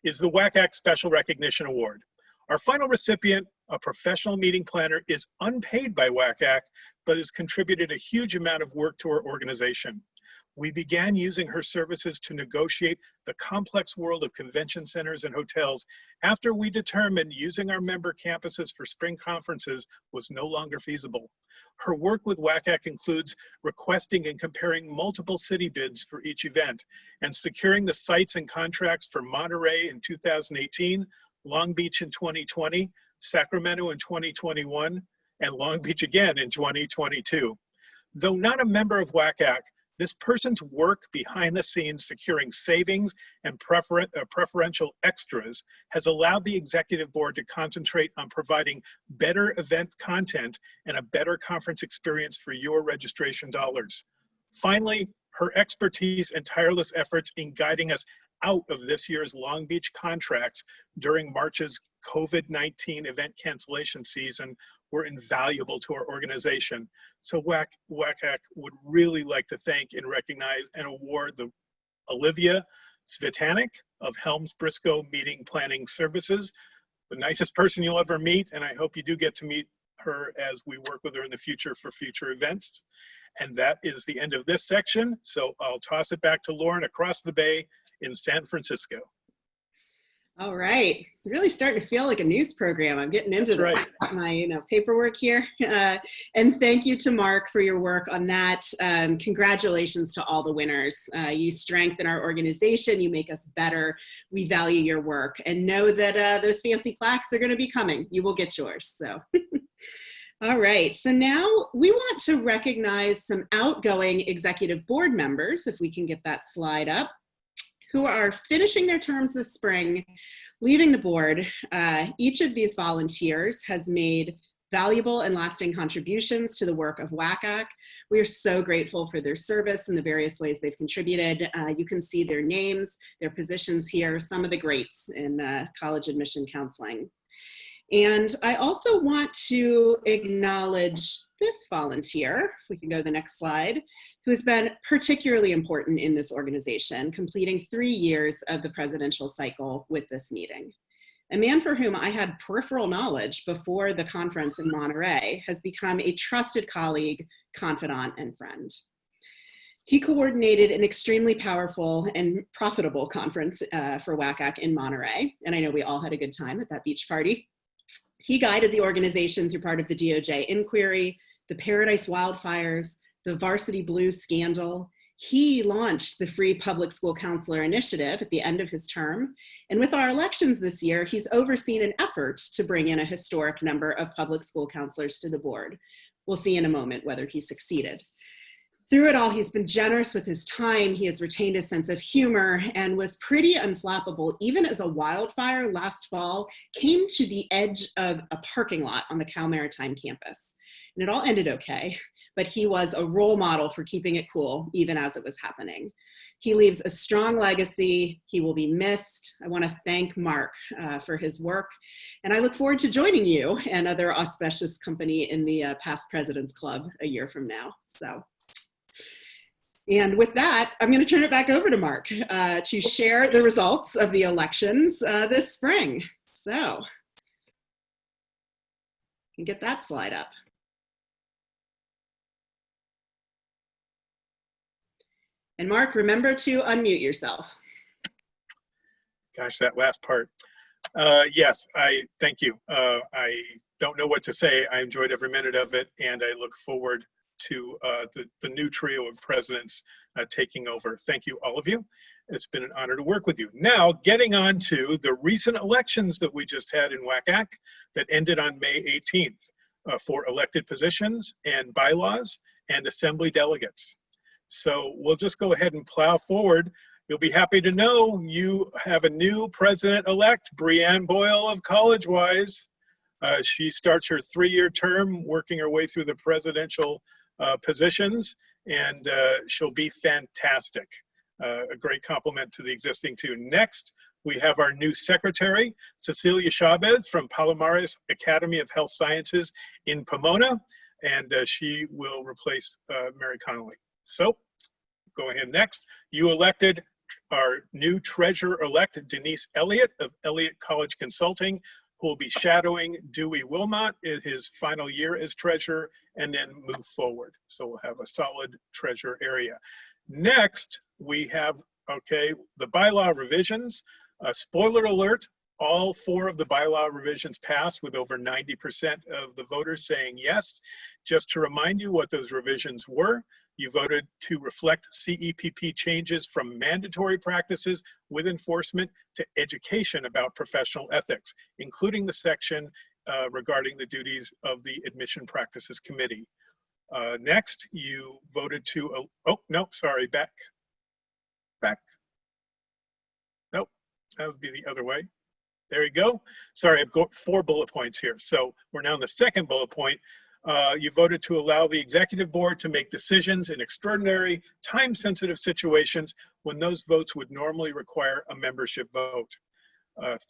is the WACAC Special Recognition Award. Our final recipient, a professional meeting planner, is unpaid by WACAC, but has contributed a huge amount of work to our organization. We began using her services to negotiate the complex world of convention centers and hotels after we determined using our member campuses for spring conferences was no longer feasible. Her work with WACAC includes requesting and comparing multiple city bids for each event and securing the sites and contracts for Monterey in 2018, Long Beach in 2020, Sacramento in 2021, and Long Beach again in 2022. Though not a member of WACAC, this person's work behind the scenes securing savings and preferential extras has allowed the executive board to concentrate on providing better event content and a better conference experience for your registration dollars. Finally, her expertise and tireless efforts in guiding us out of this year's Long Beach contracts during March's COVID-19 event cancellation season were invaluable to our organization. So WACAC would really like to thank and recognize and award the Olivia, Svitanik of Helms Briscoe Meeting Planning Services, the nicest person you'll ever meet, and I hope you do get to meet her as we work with her in the future for future events. And that is the end of this section, so I'll toss it back to Lauren across the bay in San Francisco. All right, it's really starting to feel like a news program. I'm getting into my paperwork here. And thank you to Mark for your work on that. Congratulations to all the winners. You strengthen our organization, you make us better. We value your work, and know that those fancy plaques are going to be coming. You will get yours. So. All right, so now we want to recognize some outgoing executive board members, if we can get that slide up, who are finishing their terms this spring, leaving the board. Each of these volunteers has made valuable and lasting contributions to the work of WACAC. We are so grateful for their service and the various ways they've contributed. You can see their names, their positions here, some of the greats in college admission counseling. And I also want to acknowledge this volunteer, if we can go to the next slide, who has been particularly important in this organization, completing 3 years of the presidential cycle with this meeting. A man for whom I had peripheral knowledge before the conference in Monterey has become a trusted colleague, confidant, and friend. He coordinated an extremely powerful and profitable conference for WACAC in Monterey, and I know we all had a good time at that beach party. He guided the organization through part of the DOJ inquiry, the Paradise wildfires, the Varsity Blues scandal. He launched the Free Public School Counselor Initiative at the end of his term. And with our elections this year, he's overseen an effort to bring in a historic number of public school counselors to the board. We'll see in a moment whether he succeeded. Through it all, he's been generous with his time. He has retained a sense of humor and was pretty unflappable, even as a wildfire last fall came to the edge of a parking lot on the Cal Maritime campus. And it all ended okay, but he was a role model for keeping it cool, even as it was happening. He leaves a strong legacy. He will be missed. I want to thank Mark for his work, and I look forward to joining you and other auspicious company in the Past Presidents Club a year from now. And with that, I'm going to turn it back over to Mark to share the results of the elections this spring. So, you can get that slide up. And Mark, remember to unmute yourself. Gosh, that last part. Yes, I thank you. I don't know what to say. I enjoyed every minute of it, and I look forward to the new trio of presidents taking over. Thank you, all of you. It's been an honor to work with you. Now, getting on to the recent elections that we just had in WACAC that ended on May 18th for elected positions and bylaws and assembly delegates. So we'll just go ahead and plow forward. You'll be happy to know you have a new president-elect, Breanne Boyle of CollegeWise. She starts her 3-year term working her way through the presidential positions, and she'll be fantastic. A great compliment to the existing two. Next, we have our new secretary, Cecilia Chavez from Palomares Academy of Health Sciences in Pomona, and she will replace Mary Connolly. So, go ahead next. You elected our new treasurer-elect, Denise Elliott of Elliott College Consulting, who will be shadowing Dewey Wilmot in his final year as treasurer, and then move forward. So we'll have a solid treasurer area. Next, we have, the bylaw revisions. Spoiler alert, all 4 of the bylaw revisions passed with over 90% of the voters saying yes. Just to remind you what those revisions were, you voted to reflect CEPP changes from mandatory practices with enforcement to education about professional ethics, including the section regarding the duties of the Admission Practices Committee. Next, you voted to, back. Nope, that would be the other way. There you go. Sorry, I've got 4 bullet points here. So we're now in the second bullet point. You voted to allow the executive board to make decisions in extraordinary, time-sensitive situations when those votes would normally require a membership vote.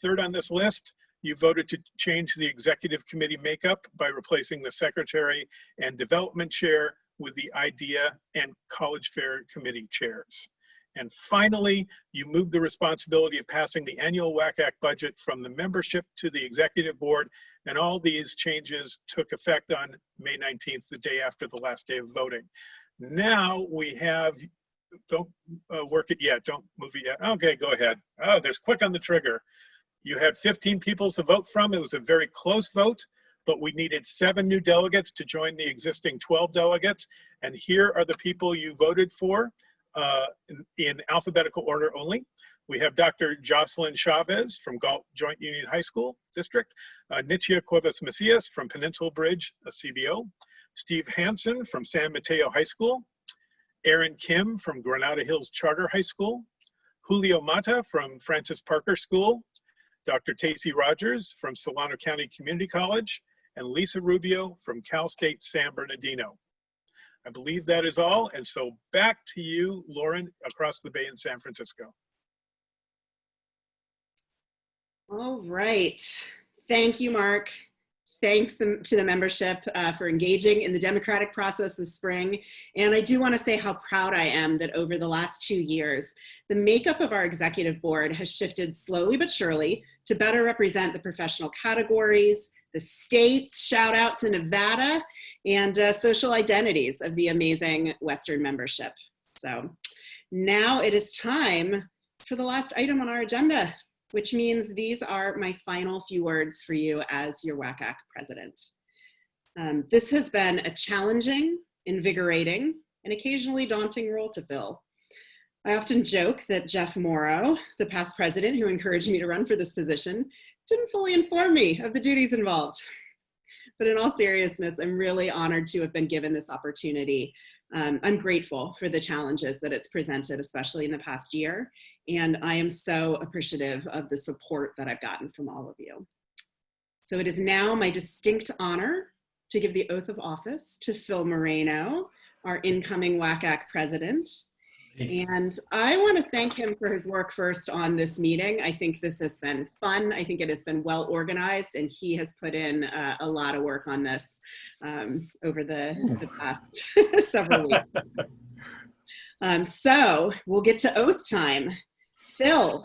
Third on this list, you voted to change the executive committee makeup by replacing the secretary and development chair with the IDEA and college fair committee chairs. And finally, you moved the responsibility of passing the annual WACAC budget from the membership to the executive board. And all these changes took effect on May 19th, the day after the last day of voting. Now we have, don't work it yet, don't move it yet. Okay, go ahead. Oh, there's quick on the trigger. You had 15 people to vote from. It was a very close vote, but we needed 7 new delegates to join the existing 12 delegates. And here are the people you voted for in alphabetical order only. We have Dr. Jocelyn Chavez from Galt Joint Union High School District, Nitia Cuevas Macias from Peninsula Bridge, a CBO, Steve Hansen from San Mateo High School, Aaron Kim from Granada Hills Charter High School, Julio Mata from Francis Parker School, Dr. Tacey Rogers from Solano County Community College, and Lisa Rubio from Cal State San Bernardino. I believe that is all, and so back to you, Lauren, across the bay in San Francisco. All right. Thank you, Mark. Thanks to the membership for engaging in the democratic process this spring. And I do want to say how proud I am that over the last 2 years, the makeup of our executive board has shifted slowly but surely to better represent the professional categories, the states, shout out to Nevada, and social identities of the amazing Western membership. So now it is time for the last item on our agenda, which means these are my final few words for you as your WACAC president. This has been a challenging, invigorating, and occasionally daunting role to fill. I often joke that Jeff Morrow, the past president who encouraged me to run for this position, didn't fully inform me of the duties involved. But in all seriousness, I'm really honored to have been given this opportunity. I'm grateful for the challenges that it's presented, especially in the past year. And I am so appreciative of the support that I've gotten from all of you. So it is now my distinct honor to give the oath of office to Phil Moreno, our incoming WACAC president. And I want to thank him for his work first on this meeting. I think this has been fun. I think it has been well organized, and he has put in a lot of work on this over the past several weeks. So we'll get to oath time. Phil,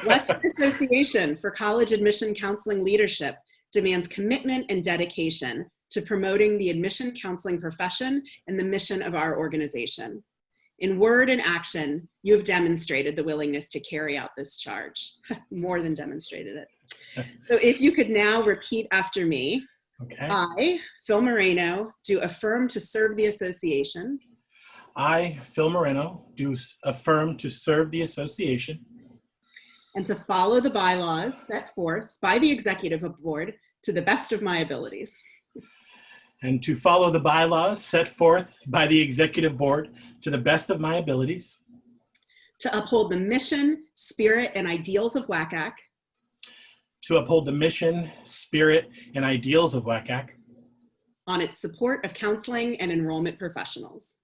Western Association for College Admission Counseling Leadership demands commitment and dedication to promoting the admission counseling profession and the mission of our organization. In word and action, you have demonstrated the willingness to carry out this charge, more than demonstrated it. So if you could now repeat after me. Okay. I, Phil Moreno, do affirm to serve the association. I, Phil Moreno, do affirm to serve the association. And to follow the bylaws set forth by the executive board to the best of my abilities. And to follow the bylaws set forth by the executive board to the best of my abilities. To uphold the mission, spirit, and ideals of WACAC. To uphold the mission, spirit, and ideals of WACAC. On its support of counseling and enrollment professionals.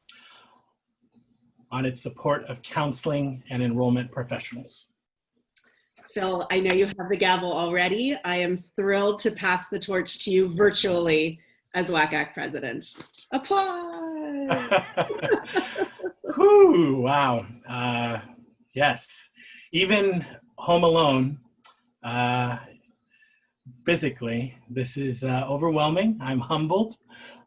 On its support of counseling and enrollment professionals. Phil, I know you have the gavel already. I am thrilled to pass the torch to you virtually as WACAC president. Applause! Whew, wow. Yes, even home alone, physically, this is overwhelming. I'm humbled.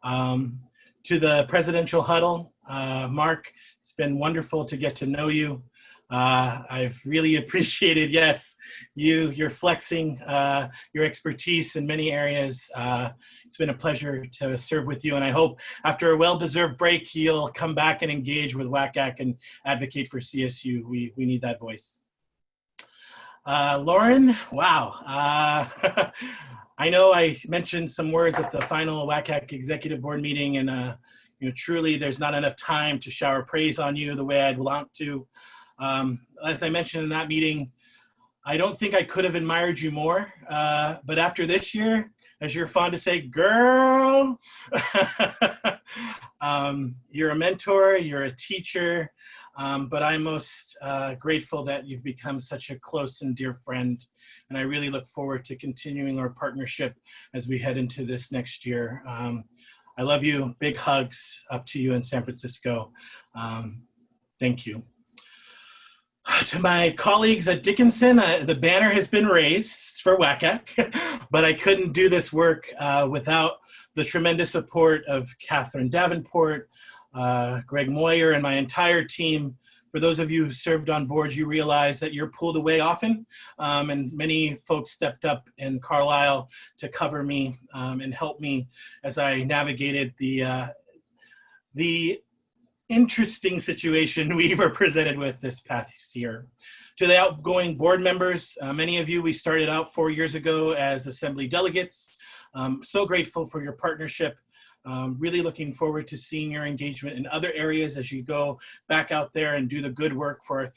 To the presidential huddle, Mark, it's been wonderful to get to know you. I've really appreciated, yes, you're flexing your expertise in many areas. It's been a pleasure to serve with you, and I hope after a well-deserved break, you'll come back and engage with WACAC and advocate for CSU. We need that voice. Lauren, wow. I know I mentioned some words at the final WACAC executive board meeting, and truly there's not enough time to shower praise on you the way I'd want to. As I mentioned in that meeting, I don't think I could have admired you more, but after this year, as you're fond to say, girl, you're a mentor, you're a teacher, but I'm most grateful that you've become such a close and dear friend, and I really look forward to continuing our partnership as we head into this next year. I love you. Big hugs up to you in San Francisco. Thank you. To my colleagues at Dickinson, the banner has been raised for WACAC, but I couldn't do this work without the tremendous support of Catherine Davenport, Greg Moyer, and my entire team. For those of you who served on boards, you realize that you're pulled away often, and many folks stepped up in Carlisle to cover me and help me as I navigated the interesting situation we were presented with this past year. To the outgoing board members, many of you, we started out 4 years ago as assembly delegates. So grateful for your partnership. Really looking forward to seeing your engagement in other areas as you go back out there and do the good work for our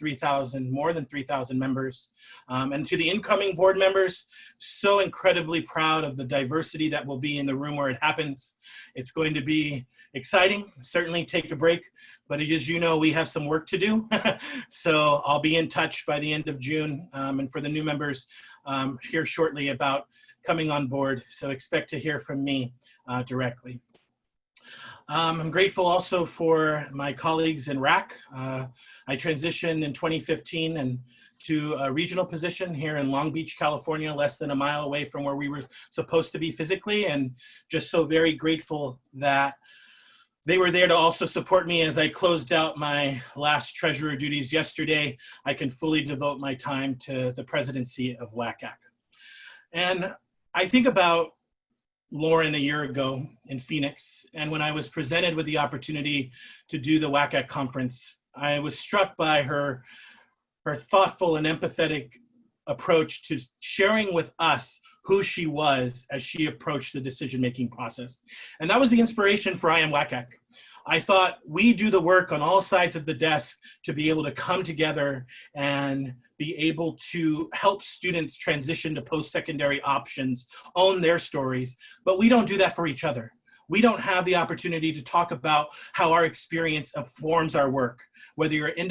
more than 3,000 members. And to the incoming board members, so incredibly proud of the diversity that will be in the room where it happens. It's going to be exciting, certainly take a break, but as you know, we have some work to do. So I'll be in touch by the end of June, and for the new members here shortly about coming on board. So expect to hear from me directly. I'm grateful also for my colleagues in RAC. I transitioned in 2015 and to a regional position here in Long Beach, California, less than a mile away from where we were supposed to be physically, and just so very grateful that they were there to also support me as I closed out my last treasurer duties yesterday. I can fully devote my time to the presidency of WACAC. And I think about Lauren a year ago in Phoenix, and when I was presented with the opportunity to do the WACAC conference, I was struck by her thoughtful and empathetic approach to sharing with us who she was as she approached the decision-making process. And that was the inspiration for I Am WACAC. I thought we do the work on all sides of the desk to be able to come together and be able to help students transition to post-secondary options, own their stories, but we don't do that for each other. We don't have the opportunity to talk about how our experience informs our work. Whether you're an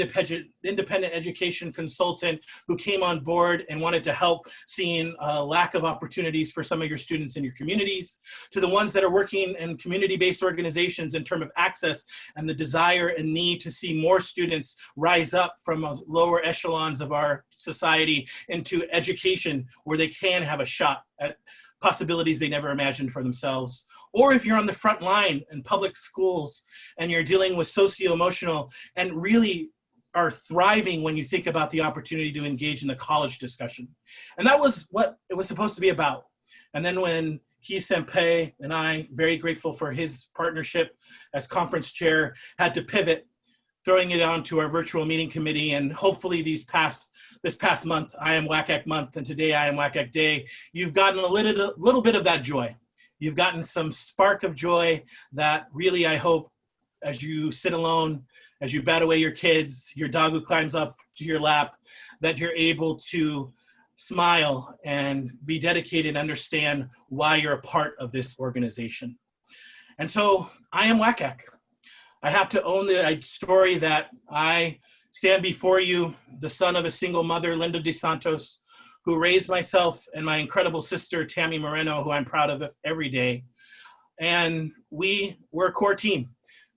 independent education consultant who came on board and wanted to help seeing a lack of opportunities for some of your students in your communities, to the ones that are working in community-based organizations in terms of access and the desire and need to see more students rise up from lower echelons of our society into education where they can have a shot at possibilities they never imagined for themselves. Or if you're on the front line in public schools and you're dealing with socio-emotional and really are thriving when you think about the opportunity to engage in the college discussion. And that was what it was supposed to be about. And then when Key Senpai and I, very grateful for his partnership as conference chair, had to pivot, throwing it onto our virtual meeting committee, and hopefully this past month, I Am WACAC month, and today I Am WACAC day, you've gotten a little bit of that joy. You've gotten some spark of joy that really, I hope, as you sit alone, as you bat away your kids, your dog who climbs up to your lap, that you're able to smile and be dedicated and understand why you're a part of this organization. And so I Am WACAC. I have to own the story that I stand before you, the son of a single mother, Linda DeSantos, who raised myself and my incredible sister, Tammy Moreno, who I'm proud of every day. And we were a core team.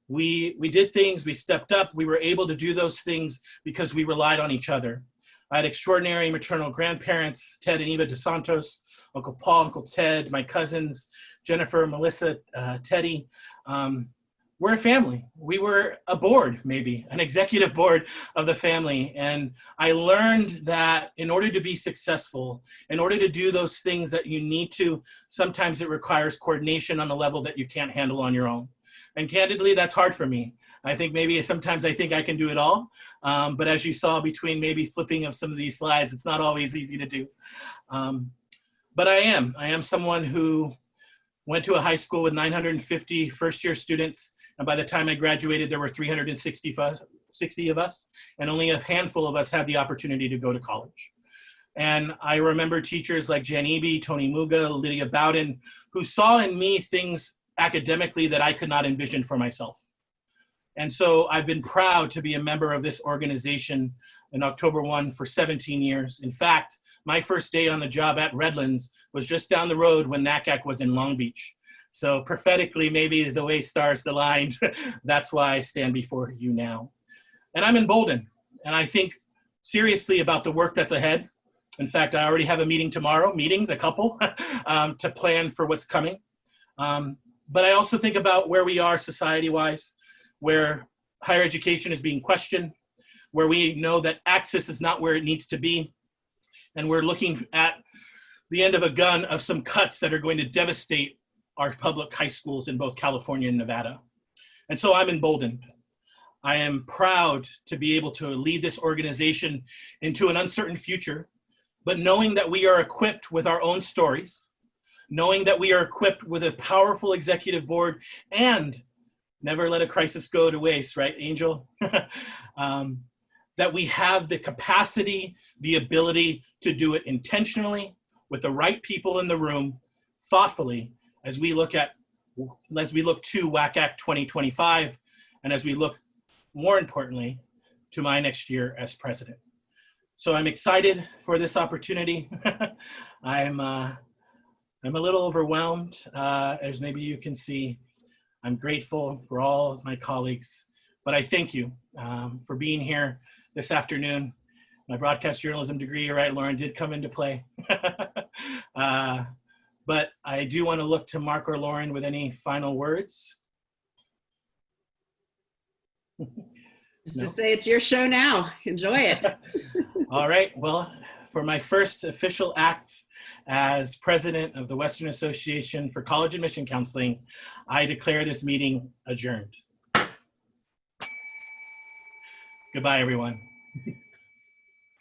We did things, we stepped up, we were able to do those things because we relied on each other. I had extraordinary maternal grandparents, Ted and Eva DeSantos, Uncle Paul, Uncle Ted, my cousins, Jennifer, Melissa, Teddy. We're a family. We were a board, maybe, an executive board of the family. And I learned that in order to be successful, in order to do those things that you need to, sometimes it requires coordination on a level that you can't handle on your own. And candidly, that's hard for me. I think maybe sometimes I think I can do it all. But as you saw between maybe flipping of some of these slides, it's not always easy to do. But I am someone who went to a high school with 950 first-year students. And by the time I graduated, there were 360 of us, and only a handful of us had the opportunity to go to college. And I remember teachers like Jan Eby, Tony Muga, Lydia Bowden, who saw in me things academically that I could not envision for myself. And so I've been proud to be a member of this organization in October 1 for 17 years. In fact, my first day on the job at Redlands was just down the road when NACAC was in Long Beach. So prophetically, maybe the way stars aligned, that's why I stand before you now. And I'm emboldened. And I think seriously about the work that's ahead. In fact, I already have a meeting tomorrow, a couple, to plan for what's coming. But I also think about where we are society-wise, where higher education is being questioned, where we know that access is not where it needs to be. And we're looking at the end of a gun of some cuts that are going to devastate our public high schools in both California and Nevada. And so I'm emboldened. I am proud to be able to lead this organization into an uncertain future, but knowing that we are equipped with our own stories, knowing that we are equipped with a powerful executive board, and never let a crisis go to waste, right, Angel? That we have the capacity, the ability to do it intentionally, with the right people in the room, thoughtfully, as we look to WACAC 2025, and as we look, more importantly, to my next year as president. So I'm excited for this opportunity. I'm a little overwhelmed, as maybe you can see. I'm grateful for all of my colleagues, but I thank you for being here this afternoon. My broadcast journalism degree, you're right, Lauren, did come into play. But I do want to look to Mark or Lauren with any final words. Just to say it's your show now. Enjoy it. All right. Well, for my first official act as president of the Western Association for College Admission Counseling, I declare this meeting adjourned. Goodbye, everyone.